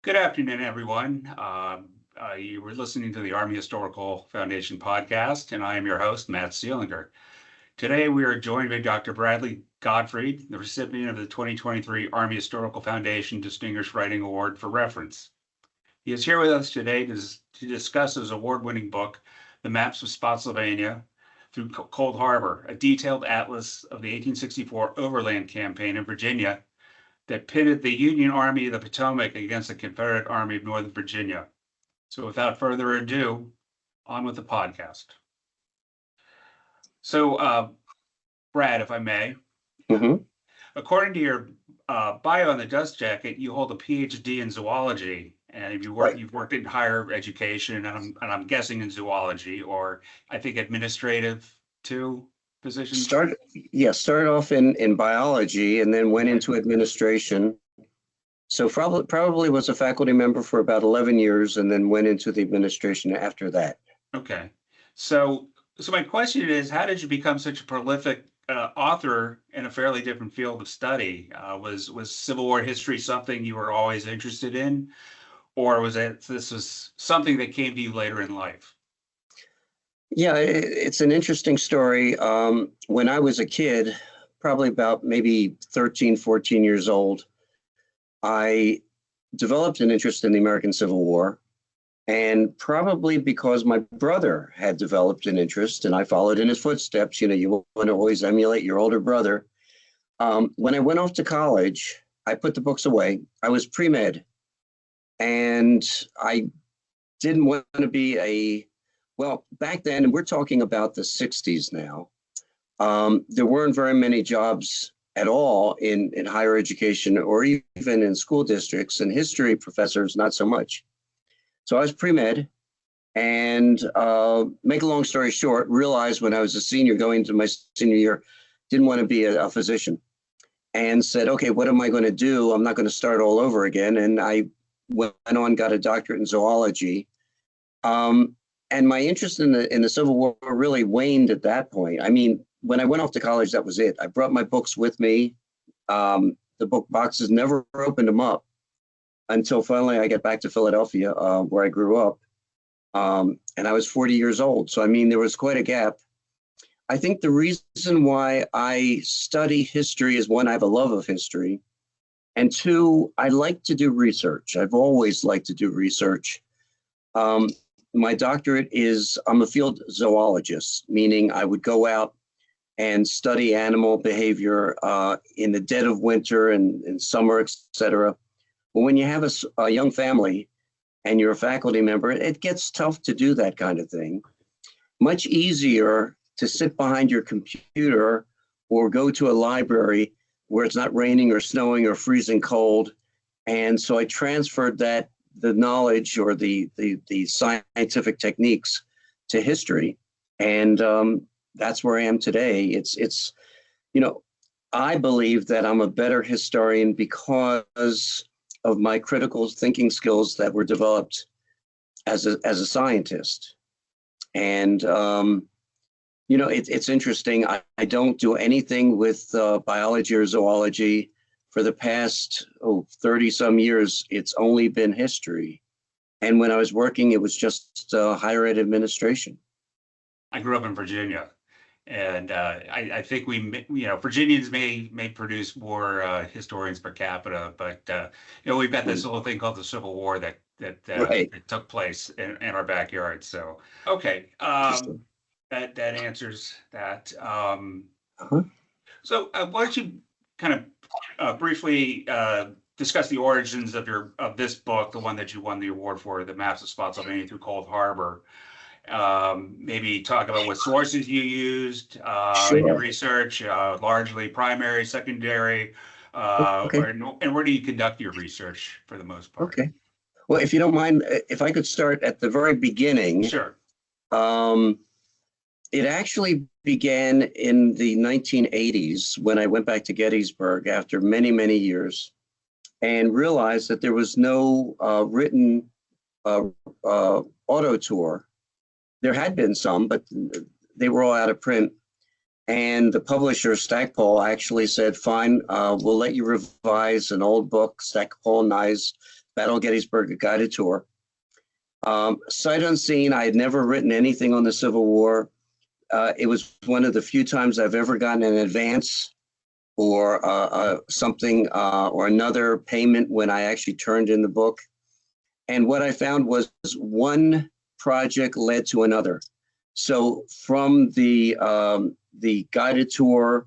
Good afternoon, everyone. You were listening to the Army Historical Foundation podcast, and I am your host, Matt Seelinger. Today, we are joined by Dr. Bradley Gottfried, the recipient of the 2023 Army Historical Foundation Distinguished Writing Award for Reference. He is here with us today to discuss his award-winning book, The Maps of Spotsylvania through Cold Harbor, a detailed atlas of the 1864 Overland Campaign in Virginia that pitted the Union Army of the Potomac against the Confederate Army of Northern Virginia. So without further ado, on with the podcast. So, Brad, if I may, according to your bio on the dust jacket, you hold a PhD in zoology, and you've worked in higher education, and I'm guessing in zoology, or I think administrative too. Positions? Started off in biology and then went into administration. So probably was a faculty member for about 11 years and then went into the administration after that. Okay. So my question is, how did you become such a prolific author in a fairly different field of study? Was Civil War history something you were always interested in, or was this something that came to you later in life? Yeah, it's an interesting story. When I was a kid, probably about maybe 13, 14 years old, I developed an interest in the American Civil War. And probably because my brother had developed an interest and I followed in his footsteps, you want to always emulate your older brother. When I went off to college, I put the books away. I was pre-med and I didn't want to be well, back then, and we're talking about the 60s now, there weren't very many jobs at all in higher education or even in school districts, and history professors, not so much. So I was pre-med, and make a long story short, realized when I was a senior going into my senior year, didn't want to be a physician, and said, okay, what am I going to do? I'm not going to start all over again. And I went on, got a doctorate in zoology. And my interest in the Civil War really waned at that point. I mean, when I went off to college, that was it. I brought my books with me. The book boxes, never opened them up until finally I get back to Philadelphia, where I grew up. And I was 40 years old. So, I mean, there was quite a gap. I think the reason why I study history is, one, I have a love of history. And two, I like to do research. I've always liked to do research. My doctorate is, I'm a field zoologist, meaning I would go out and study animal behavior in the dead of winter and in summer, et cetera. But when you have a young family and you're a faculty member, it gets tough to do that kind of thing. Much easier to sit behind your computer or go to a library where it's not raining or snowing or freezing cold. And so I transferred the knowledge or the scientific techniques to history. And that's where I am today. It's I believe that I'm a better historian because of my critical thinking skills that were developed as a scientist. And, it's interesting. I don't do anything with biology or zoology. For the past 30 some years, it's only been history. And when I was working, it was just higher ed administration. I grew up in Virginia, and I think Virginians may produce more historians per capita, but we've got this little thing called the Civil War that took place in our backyard. So okay, that answers that. So why don't you kind of briefly discuss the origins of this book, the one that you won the award for, The Maps of Spotsylvania through Cold Harbor. Maybe talk about what sources you used in your research, largely primary, secondary, and where do you conduct your research for the most part? Okay. Well, if you don't mind, if I could start at the very beginning. Sure. It actually began in the 1980s when I went back to Gettysburg after many, many years and realized that there was no written auto tour. There had been some, but they were all out of print. And the publisher, Stackpole, actually said, fine, we'll let you revise an old book. Stackpole and I's Battle of Gettysburg, a guided tour. Sight unseen, I had never written anything on the Civil War. It was one of the few times I've ever gotten an advance or something or another payment when I actually turned in the book. And what I found was one project led to another. So from the guided tour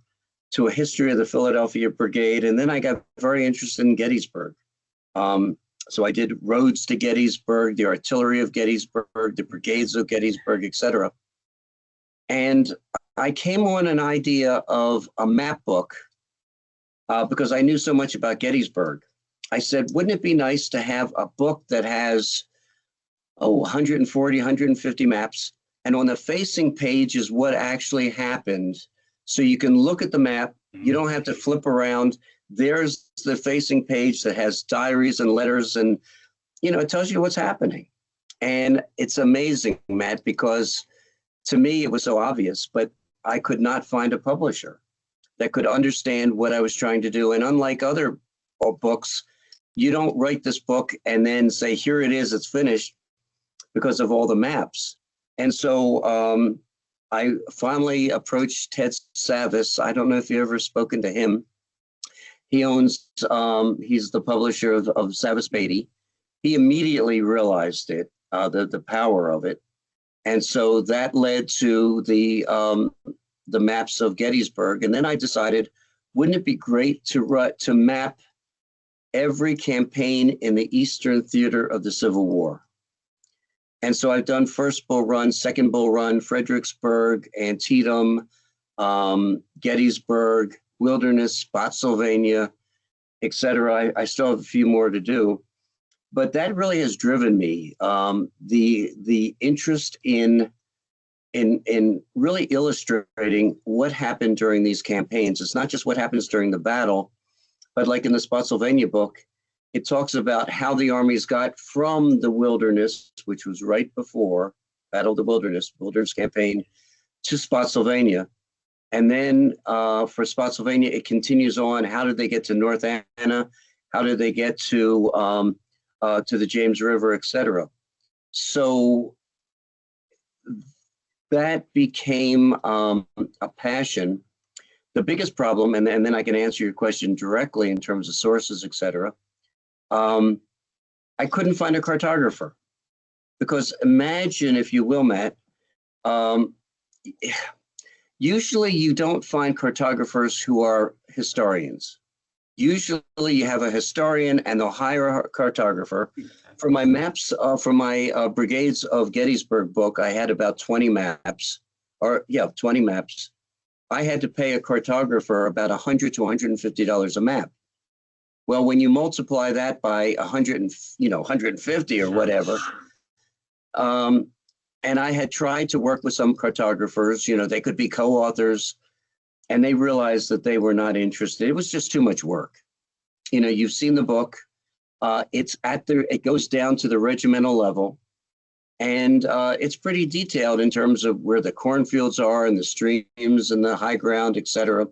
to a history of the Philadelphia Brigade, and then I got very interested in Gettysburg. So I did roads to Gettysburg, the artillery of Gettysburg, the brigades of Gettysburg, etc. And I came on an idea of a map book because I knew so much about Gettysburg. I said, wouldn't it be nice to have a book that has 140, 150 maps, and on the facing page is what actually happened. So you can look at the map, you don't have to flip around. There's the facing page that has diaries and letters, and it tells you what's happening. And it's amazing, Matt, because to me it was so obvious, but I could not find a publisher that could understand what I was trying to do. And unlike other books, you don't write this book and then say, here it is, it's finished, because of all the maps. And so I finally approached Ted Savis. I don't know if you've ever spoken to him. He owns, he's the publisher of Savis Beatty. He immediately realized it, the power of it. And so that led to the maps of Gettysburg. And then I decided, wouldn't it be great to map every campaign in the Eastern Theater of the Civil War? And so I've done first Bull Run, second Bull Run, Fredericksburg, Antietam, Gettysburg, Wilderness, Spotsylvania, etc. I still have a few more to do, but that really has driven me. The interest in really illustrating what happened during these campaigns. It's not just what happens during the battle, but like in the Spotsylvania book, it talks about how the armies got from the Wilderness, which was right before Battle of the Wilderness campaign, to Spotsylvania. And then for Spotsylvania, it continues on. How did they get to North Anna? How did they get to the James River, etc.? So that became a passion. The biggest problem, and then I can answer your question directly in terms of sources, etc. I couldn't find a cartographer, because imagine, if you will, Matt, usually you don't find cartographers who are historians. Usually you have a historian and they'll hire a cartographer. For my maps, for my Brigades of Gettysburg book, I had about 20 maps, 20 maps. I had to pay a cartographer about $100 to $150 a map. Well, when you multiply that by 150 or whatever, and I had tried to work with some cartographers, they could be co-authors, and they realized that they were not interested. It was just too much work. You've seen the book. It goes down to the regimental level, and it's pretty detailed in terms of where the cornfields are and the streams and the high ground, etc.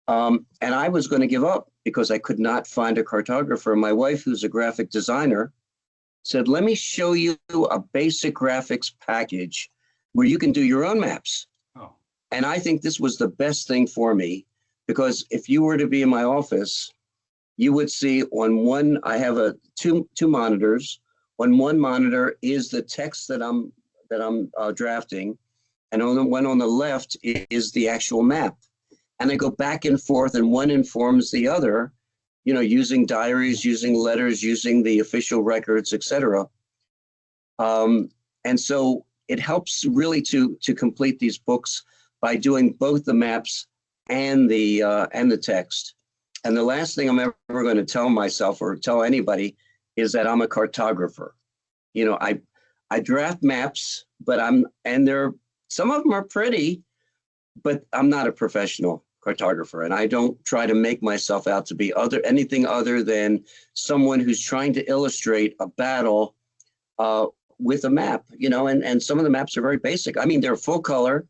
And I was going to give up because I could not find a cartographer. My wife, who's a graphic designer, said, let me show you a basic graphics package where you can do your own maps. Oh. And I think this was the best thing for me, because if you were to be in my office, you would see on one, I have two monitors. On one monitor is the text that I'm drafting, and on the one on the left is the actual map. And I go back and forth, and one informs the other, using diaries, using letters, using the official records, etc. And so it helps really to complete these books by doing both the maps and the text. And the last thing I'm ever going to tell myself or tell anybody is that I'm a cartographer. I draft maps, but some of them are pretty, but I'm not a professional cartographer, and I don't try to make myself out to be anything other than someone who's trying to illustrate a battle with a map, and some of the maps are very basic. I mean, they're full color,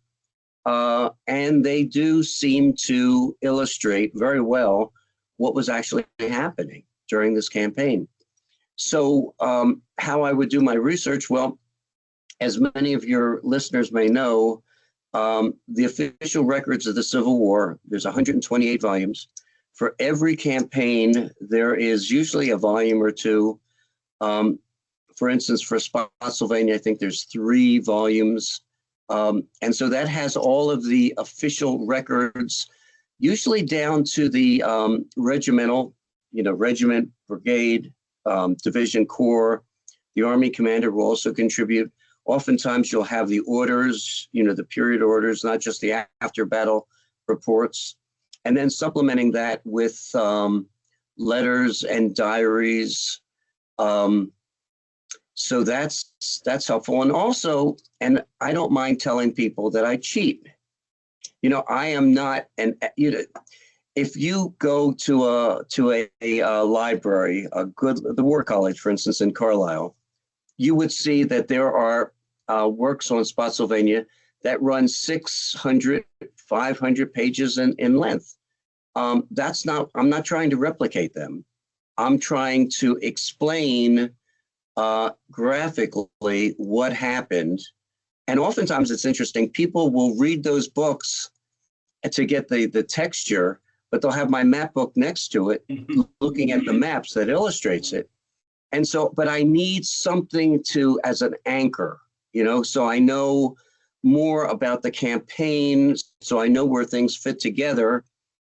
and they do seem to illustrate very well what was actually happening during this campaign. So how I would do my research, well, as many of your listeners may know, the official records of the Civil War, there's 128 volumes. For every campaign, there is usually a volume or two. For instance, for Spotsylvania, I think there's 3 volumes. And so that has all of the official records, usually down to the regimental, regiment, brigade, division, corps. The Army commander will also contribute. Oftentimes you'll have the orders, the period orders, not just the after battle reports, and then supplementing that with letters and diaries. So that's helpful. And also, and I don't mind telling people that I cheat. I am not if you go to a library, the War College, for instance, in Carlisle, you would see that there are works on Spotsylvania that run 600, 500 pages in length. I'm not trying to replicate them. I'm trying to explain graphically what happened. And oftentimes it's interesting, people will read those books to get the texture, but they'll have my map book next to it, looking at the maps that illustrates it. And so, but I need something as an anchor, so I know more about the campaign, so I know where things fit together.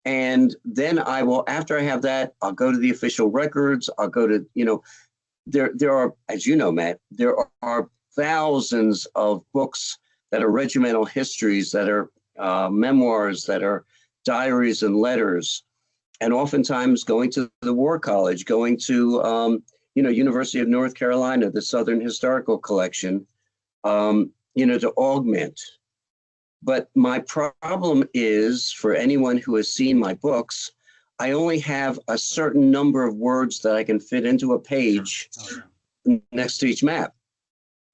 And then I will, after I have that, I'll go to the official records. I'll go to, there are, as you know, Matt, there are thousands of books that are regimental histories, that are memoirs, that are diaries and letters. And oftentimes going to the War College, going to, University of North Carolina, the Southern Historical Collection, to augment. But my problem is, for anyone who has seen my books, I only have a certain number of words that I can fit into a page next to each map.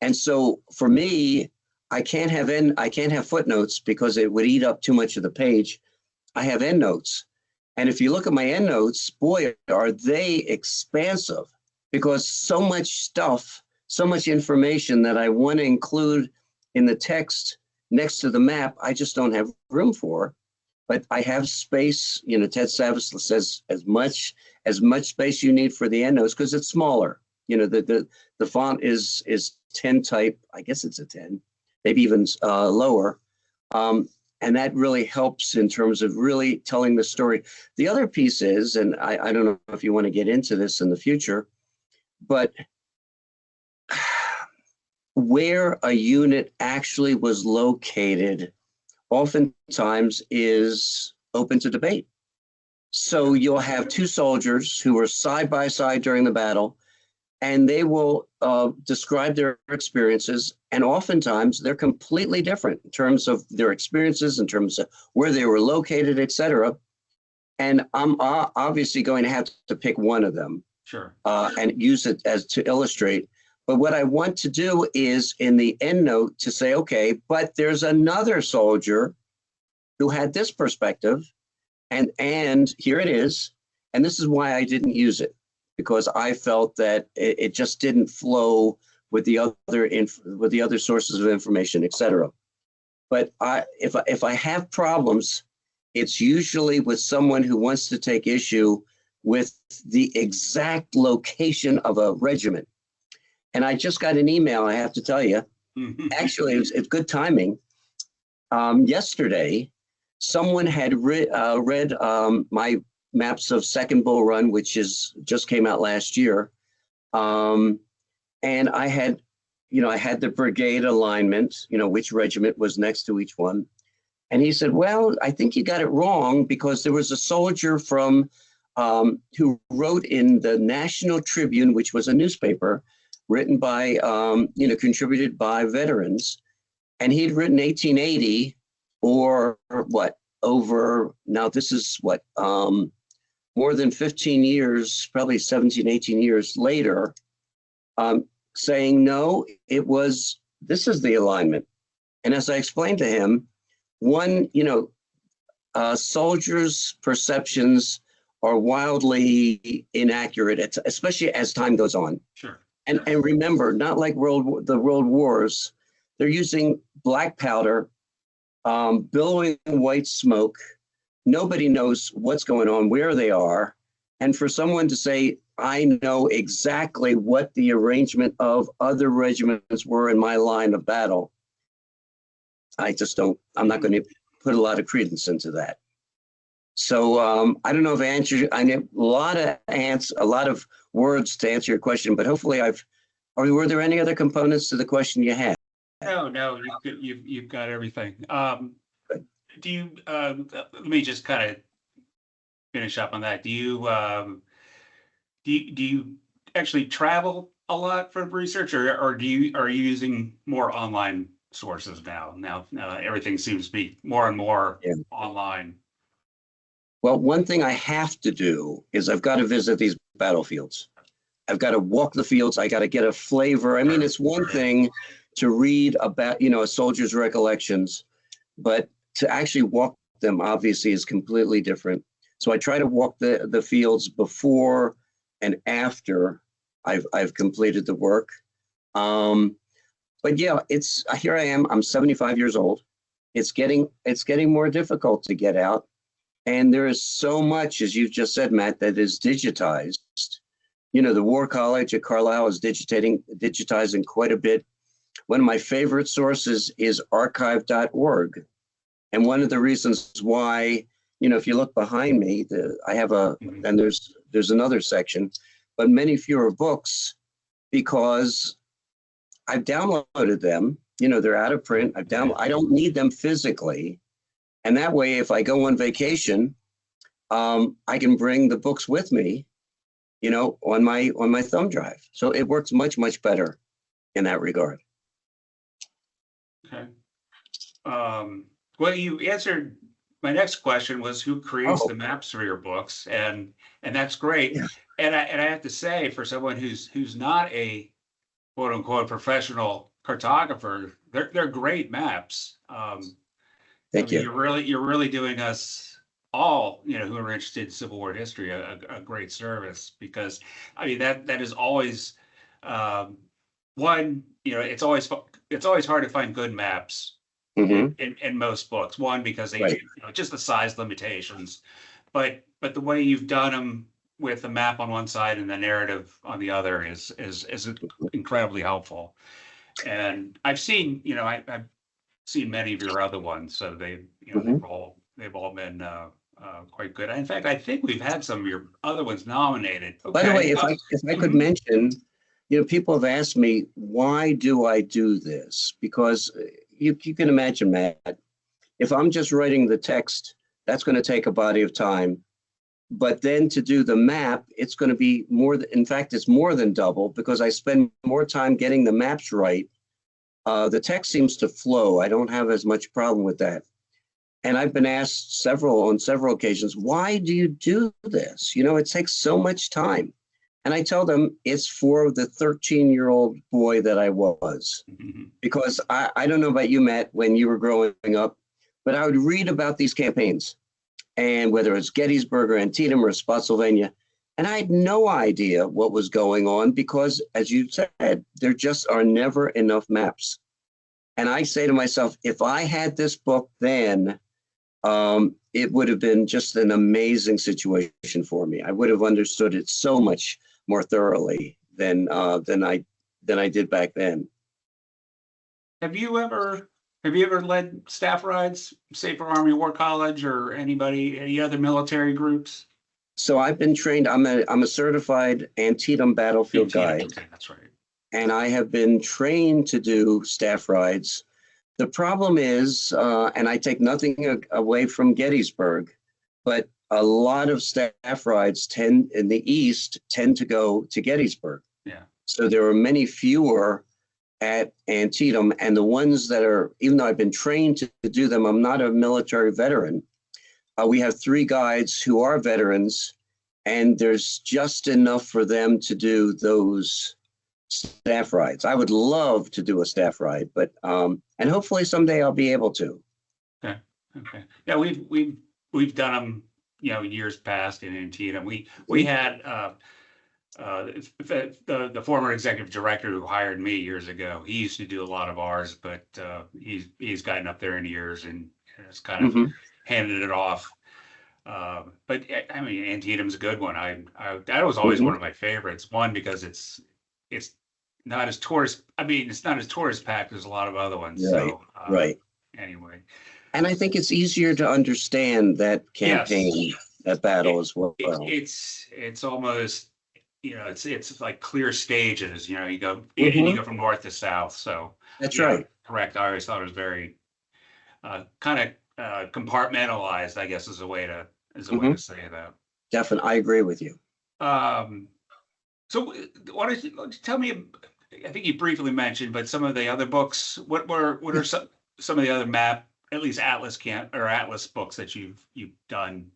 And so for me, I can't have footnotes because it would eat up too much of the page. I have endnotes. And if you look at my endnotes, boy, are they expansive, because so much stuff, so much information that I want to include in the text next to the map, I just don't have room for. But I have space. Ted Savis says as much space you need for the endnotes, because it's smaller. The font is 10 type. I guess it's a 10, maybe even lower. And that really helps in terms of really telling the story. The other piece is, and I don't know if you want to get into this in the future, but where a unit actually was located oftentimes is open to debate. So you'll have 2 soldiers who were side by side during the battle, and they will describe their experiences. And oftentimes they're completely different in terms of their experiences, in terms of where they were located, et cetera. And I'm obviously going to have to pick one of them. Sure. And use it as to illustrate. But what I want to do is in the end note to say, okay, but there's another soldier who had this perspective, and here it is. And this is why I didn't use it, because I felt that it just didn't flow with the other sources of information, et cetera. But if I have problems, it's usually with someone who wants to take issue with the exact location of a regiment. And I just got an email, I have to tell you. Actually, it's good timing. Yesterday, someone had read my Maps of Second Bull Run, which just came out last year. And I had the brigade alignment, which regiment was next to each one. And he said, well, I think you got it wrong, because there was a soldier from who wrote in the National Tribune, which was a newspaper written by, contributed by veterans. And he'd written 1880, or what, over, now this is what, more than 15 years, probably 17, 18 years later, saying, no, this is the alignment. And as I explained to him, soldiers' perceptions are wildly inaccurate, especially as time goes on. Sure. And remember, not like the world wars, they're using black powder, billowing white smoke. Nobody knows what's going on, where they are. And for someone to say, I know exactly what the arrangement of other regiments were in my line of battle, I just don't, I'm not going to put a lot of credence into that. So I don't know if I answered, I need a lot of words to answer your question, but hopefully were there any other components to the question you had? No, you've got everything. Do you, let me just kind of finish up on that. Do you actually travel a lot for research, or are you using more online sources now? Now everything seems to be more and more online. Well, one thing I have to do is I've got to visit these battlefields. I've got to walk the fields. I got to get a flavor. I mean, it's one thing to read about, a soldier's recollections, but to actually walk them obviously is completely different. So I try to walk the fields before and after I've completed the work. But yeah, here I am. I'm 75 years old. It's getting more difficult to get out. And there is so much, as you've just said, Matt, that is digitized. The War College at Carlisle is digitizing quite a bit. One of my favorite sources is archive.org. And one of the reasons why, if you look behind me, I have and there's another section, but many fewer books because I've downloaded them. They're out of print. I don't need them physically. And that way, if I go on vacation, I can bring the books with me, on my thumb drive. So it works much, much better in that regard. Okay. Well, you answered my next question was who creates the maps for your books, and that's great. Yeah. And I have to say, for someone who's not a quote unquote professional cartographer, they're great maps. Thank you. You're really doing us all, who are interested in Civil War history a great service, because I mean that is always one. It's always hard to find good maps in most books. One, because they just the size limitations, but the way you've done them with the map on one side and the narrative on the other is incredibly helpful. And I've seen I've seen many of your other ones, so they've all been quite good. In fact, I think we've had some of your other ones nominated. Okay. By the way, if I could mention, people have asked me, why do I do this? Because you can imagine, Matt, if I'm just writing the text, that's going to take a body of time. But then to do the map, it's going to be more. In fact, it's more than double because I spend more time getting the maps right. The text seems to flow. I don't have as much problem with that. And I've been asked on several occasions, why do you do this? It takes so much time. And I tell them it's for the 13-year-old boy that I was. Because I don't know about you, Matt, when you were growing up, but I would read about these campaigns, and whether it's Gettysburg or Antietam or Spotsylvania, and I had no idea what was going on because, as you said, there just are never enough maps. And I say to myself, if I had this book then, it would have been just an amazing situation for me. I would have understood it so much more thoroughly than I did back then. Have you ever led staff rides, say for Army War College or any other military groups? So I've been trained. I'm a certified Antietam battlefield guide. Okay, that's right. And I have been trained to do staff rides. The problem is, and I take nothing away from Gettysburg, but a lot of staff rides in the East tend to go to Gettysburg. Yeah. So there are many fewer at Antietam, and the ones that are, even though I've been trained to do them, I'm not a military veteran. We have 3 guides who are veterans, and there's just enough for them to do those staff rides. I would love to do a staff ride, but and hopefully someday I'll be able to. Okay. Yeah, we've done them years past in Antietam. We had the former executive director who hired me years ago. He used to do a lot of ours, but he's gotten up there in years and has kind of Hmm. handed it off. But I mean, Antietam's a good one. That was always one Hmm. of my favorites. One, because it's not as tourist. I mean, it's not as tourist packed as a lot of other ones. Right, So right. anyway, And I think it's easier to understand that yes, campaign, that battle it, as well. it's almost it's like clear stages. You Hmm. go from north to south. So That's yeah, right. correct. I always thought it was very kind of compartmentalized. I guess is a way Hmm. to say that. Definitely, I agree with you. Um, so why don't you tell me? I think you briefly mentioned, but some of the other books. What are some of the other map, at least Atlas camp or Atlas books that you've done?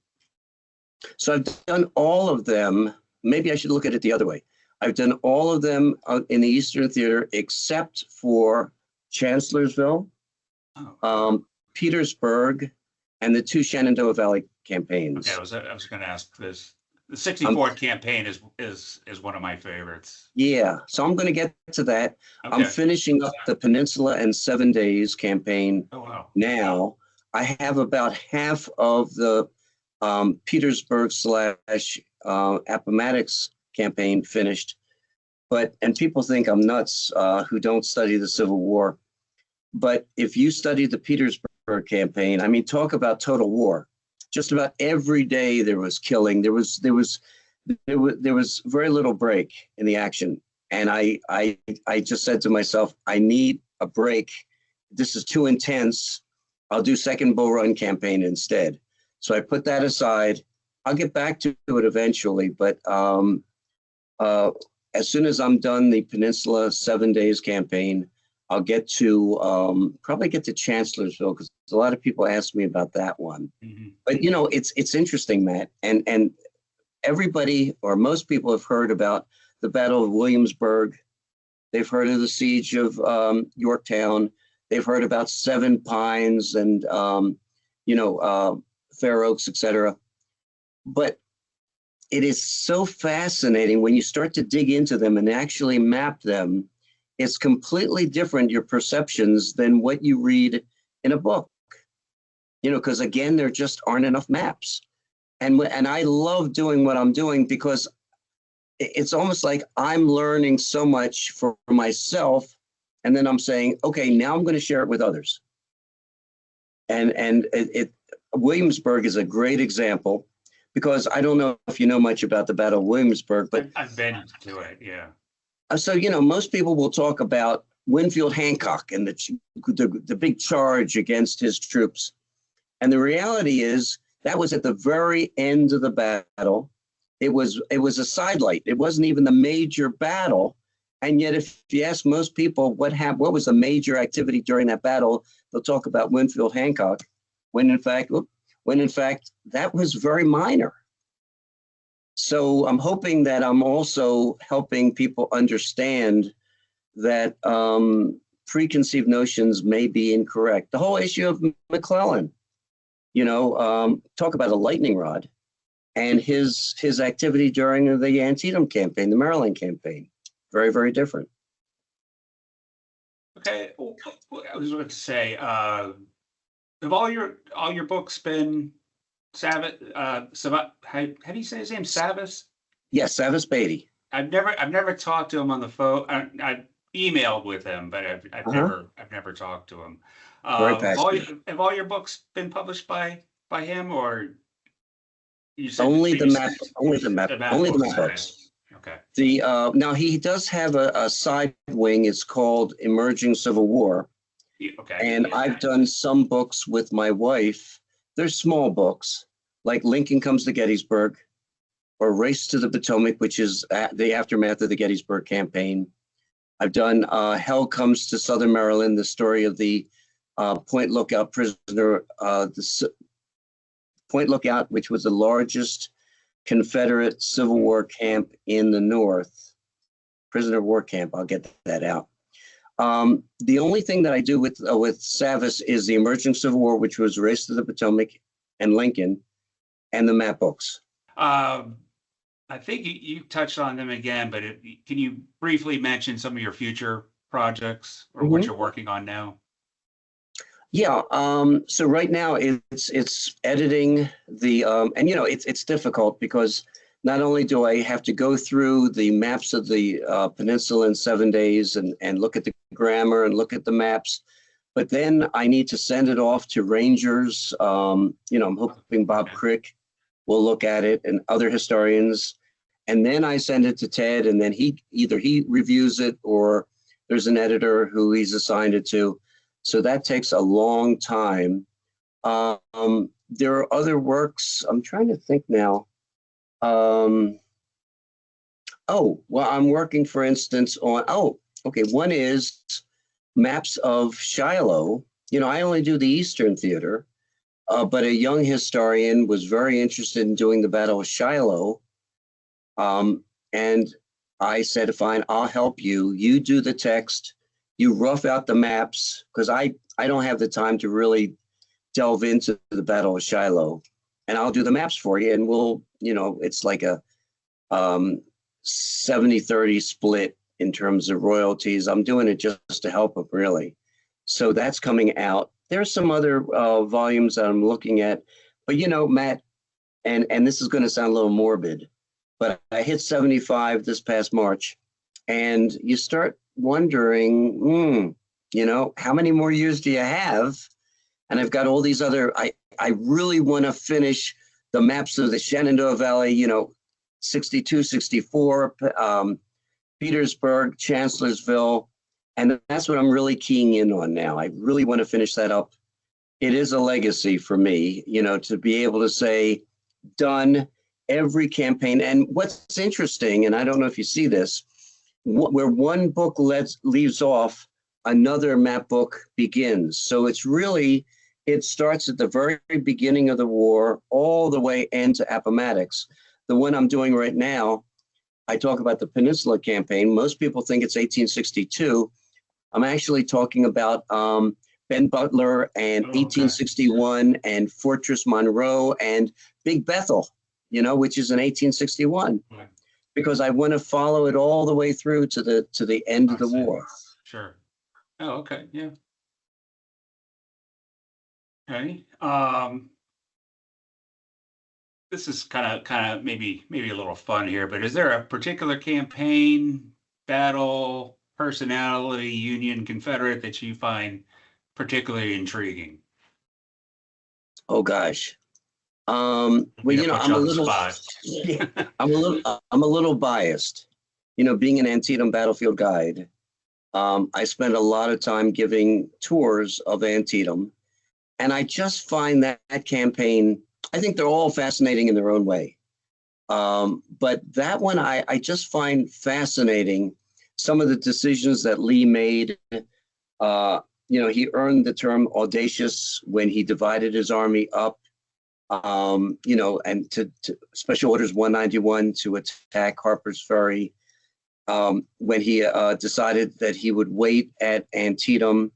So I've done all of them. Maybe I should look at it the other way. I've done all of them in the Eastern Theater except for Chancellorsville, Oh, Petersburg, and the two Shenandoah Valley okay. campaigns. I was going to ask this. The Um, 64 campaign is one of my favorites. yeah, so I'm going to get to that. I'm Okay. finishing up the Peninsula and 7 Days campaign Oh wow. now. I have about half of the Petersburg slash Appomattox campaign finished, and people think I'm nuts who don't study the Civil War. But if you study the Petersburg campaign, I mean, talk about total war. Just about every day there was killing. There was very little break in the action, and I just said to myself, I need a break. This is too intense. I'll do Second Bull Run campaign instead. So I put that aside. I'll get back to it eventually, but uh, as soon as I'm done the Peninsula 7 Days campaign, I'll probably get to Chancellorsville because a lot of people ask me about that one. Mhm. But it's interesting, Matt, and everybody or most people have heard about the Battle of Williamsburg. They've heard of the siege of Yorktown. They've heard about Seven Pines and Fair Oaks, etc. But it is so fascinating when you start to dig into them and actually map them. It's completely different, your perceptions, than what you read in a book. Because again, there just aren't enough maps. And I love doing what I'm doing because it's almost like I'm learning so much for myself, and then I'm saying, okay, now I'm going to share it with others. And Williamsburg is a great example because I don't know if you know much about the Battle of Williamsburg, but I've been to it. Yeah. so most people will talk about Winfield Hancock and the big charge against his troops, and the reality is that was at the very end of the battle. It was a sidelight. It wasn't even the major battle. And yet, if you ask most people what was the major activity during that battle, they'll talk about Winfield Hancock, when in fact that was very minor. So I'm hoping that I'm also helping people understand that preconceived notions may be incorrect. The whole issue of McClellan, talk about a lightning rod, and his activity during the Antietam campaign, the Maryland campaign, very, very different. Okay. I was going to say, have all your books been how do you say his name? Savis? Yes, Savis Beatty. I've never talked to him on the phone. I've emailed with him, but Uh-huh. I've never talked to him. Very passionate. Have all your books been published by him, or you said Only that the map, only the map, the map only the books? map Okay. books. Okay. Now he does have a side wing. It's called Emerging Civil War, Okay. and I've done some books with my wife. They're small books, like Lincoln Comes to Gettysburg, or Race to the Potomac, which is the aftermath of the Gettysburg campaign. I've done Hell Comes to Southern Maryland, the story of the Point Lookout prisoner, Point Lookout, which was the largest Confederate Civil War camp in the North, prisoner of war camp. I'll get that out. The only thing that I do with Savis is the Emerging Civil War, which was Race to the Potomac and Lincoln. and the map books. Um, I think you touched on them again, but can you briefly mention some of your future projects or what Mhm. you're working on now? Yeah. So right now it's editing the and it's difficult because not only do I have to go through the maps of the peninsula in 7 days and look at the grammar and look at the maps, but then I need to send it off to rangers. I'm hoping Bob Crick will look at it and other historians, and then I send it to Ted, and then he reviews it or there's an editor who he's assigned it to. So that takes a long time. There are other works. I'm trying to think now. Um, oh, well, I'm working, for instance, on, okay, one is Maps of Shiloh. I only do the Eastern Theater, but a young historian was very interested in doing the Battle of Shiloh. And I said, fine, I'll help you. You do the text, you rough out the maps, because I don't have the time to really delve into the Battle of Shiloh. And I'll do the maps for you. And it's like a 70-30 split in terms of royalties. I'm doing it just to help them, really. So that's coming out. There's some other volumes that I'm looking at. But, Matt, and this is going to sound a little morbid, but I hit 75 this past March. And you start wondering, how many more years do you have? And I've got all these I really want to finish the maps of the Shenandoah Valley, 62, 64, Petersburg, Chancellorsville. And that's what I'm really keying in on now. I really want to finish that up. It is a legacy for me, to be able to say, done every campaign. And what's interesting, and I don't know if you see this, where one book leaves off, another map book begins. So it starts at the very beginning of the war, all the way into Appomattox. The one I'm doing right now, I talk about the Peninsula Campaign. Most people think it's 1862. I'm actually talking about Ben Butler and 1861 and Fortress Monroe and Big Bethel, which is in 1861. Right. Because I want to follow it all the way through to the end of the war. Sure. Oh, okay. Yeah. Okay. This is kind of maybe a little fun here, but is there a particular campaign, battle, personality, Union, Confederate that you find particularly intriguing? Oh gosh. Well, I'm a little, yeah. I'm a little biased. Being an Antietam battlefield guide, I spend a lot of time giving tours of Antietam, and I just find that campaign, I think they're all fascinating in their own way. But that one, I just find fascinating. Some of the decisions that Lee made, he earned the term audacious when he divided his army up, and to Special Orders 191 to attack Harper's Ferry, when he decided that he would wait at Antietam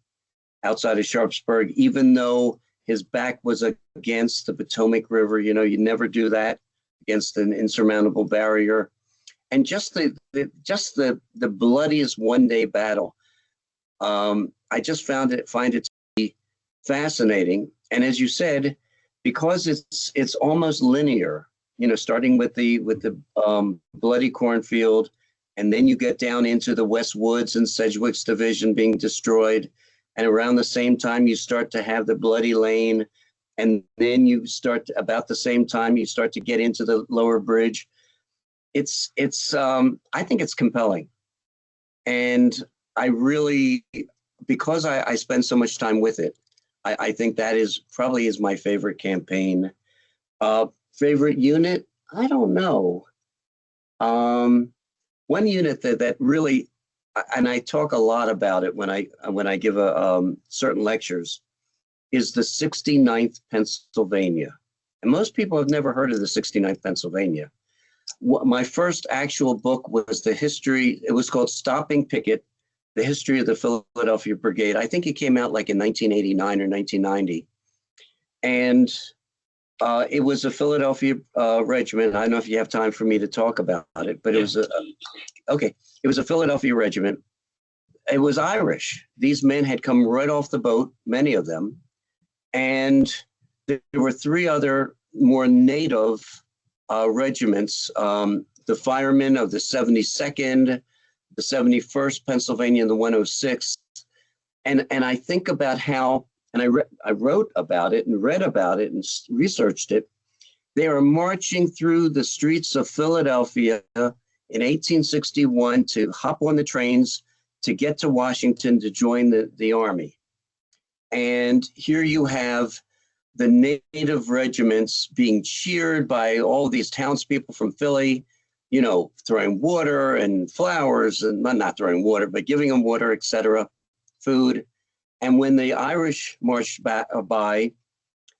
outside of Sharpsburg, even though his back was against the Potomac River. You never do that against an insurmountable barrier. And just the bloodiest one-day battle. I just find it to be fascinating. And as you said, because it's almost linear, starting with the bloody cornfield, and then you get down into the West Woods and Sedgwick's division being destroyed. And around the same time, you start to have the Bloody Lane. And then about the same time, you start to get into the lower bridge. I think it's compelling. And I really, because I spend so much time with it, I think that probably is my favorite campaign. Favorite unit? I don't know. One unit that really, and I talk a lot about it when I give certain lectures, is the 69th Pennsylvania. And most people have never heard of the 69th Pennsylvania. My first actual book was it was called Stopping Pickett, The History of the Philadelphia Brigade. I think it came out like in 1989 or 1990. And It was a Philadelphia regiment. I don't know if you have time for me to talk about it, but it was okay. It was a Philadelphia regiment. It was Irish. These men had come right off the boat, many of them, and there were three other more native regiments. The firemen of the 72nd, the 71st Pennsylvania, and the 106th. And I think about how, and I wrote about it and read about it and researched it. They are marching through the streets of Philadelphia in 1861 to hop on the trains to get to Washington to join the army. And here you have the native regiments being cheered by all these townspeople from Philly, you know, throwing water and flowers, and not throwing water, but giving them water, etc., food. And when the Irish marched by,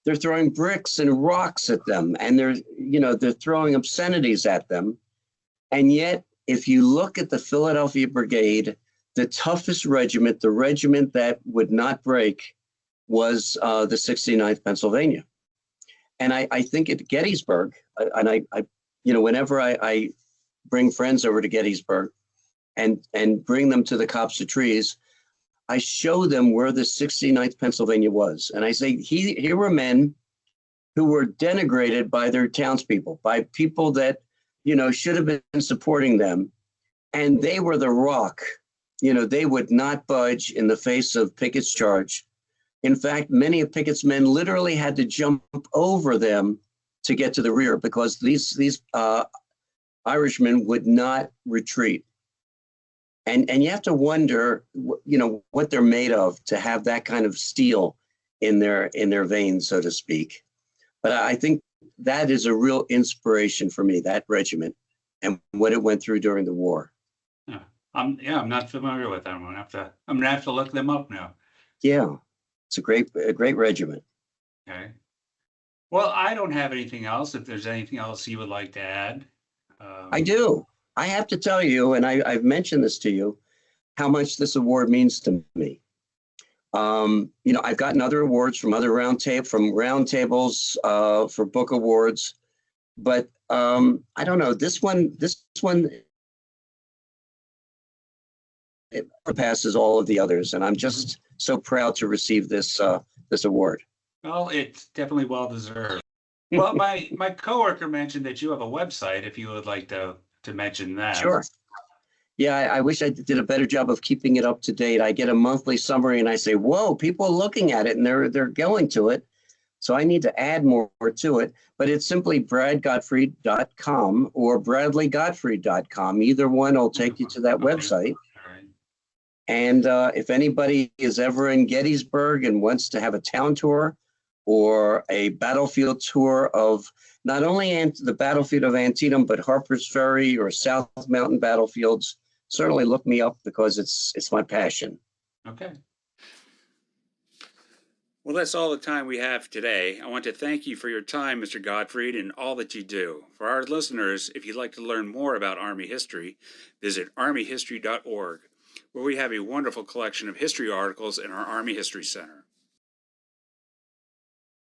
they're throwing bricks and rocks at them, and they're throwing obscenities at them. And yet, if you look at the Philadelphia Brigade, the toughest regiment, the regiment that would not break, was the 69th Pennsylvania. And I think at Gettysburg, whenever I bring friends over to Gettysburg and bring them to the copse of trees, I show them where the 69th Pennsylvania was. And I say, here were men who were denigrated by their townspeople, by people that, should have been supporting them. And they were the rock. They would not budge in the face of Pickett's charge. In fact, many of Pickett's men literally had to jump over them to get to the rear because these Irishmen would not retreat. And you have to wonder, what they're made of to have that kind of steel in their veins, so to speak. But I think that is a real inspiration for me, that regiment and what it went through during the war. Yeah, I'm not familiar with them. I'm gonna have to look them up now. Yeah, it's a great regiment. Okay. Well, I don't have anything else. If there's anything else you would like to add. I do. I have to tell you, and I've mentioned this to you, how much this award means to me. I've gotten other awards from other roundtables for book awards, but I don't know. This one, it surpasses all of the others, and I'm just so proud to receive this award. Well, it's definitely well deserved. Well, my coworker mentioned that you have a website. If you would like to mention that. Sure. Yeah, I wish I did a better job of keeping it up to date. I get a monthly summary and I say, whoa, people are looking at it and they're going to it. So I need to add more to it. But it's simply bradgottfried.com or bradleygottfried.com. Either one will take you to that website. All right. And if anybody is ever in Gettysburg and wants to have a town tour or a battlefield tour of not only the battlefield of Antietam, but Harper's Ferry or South Mountain battlefields, certainly look me up because it's my passion. Okay. Well, that's all the time we have today. I want to thank you for your time, Mr. Gottfried, and all that you do. For our listeners, if you'd like to learn more about Army history, visit armyhistory.org, where we have a wonderful collection of history articles in our Army History Center.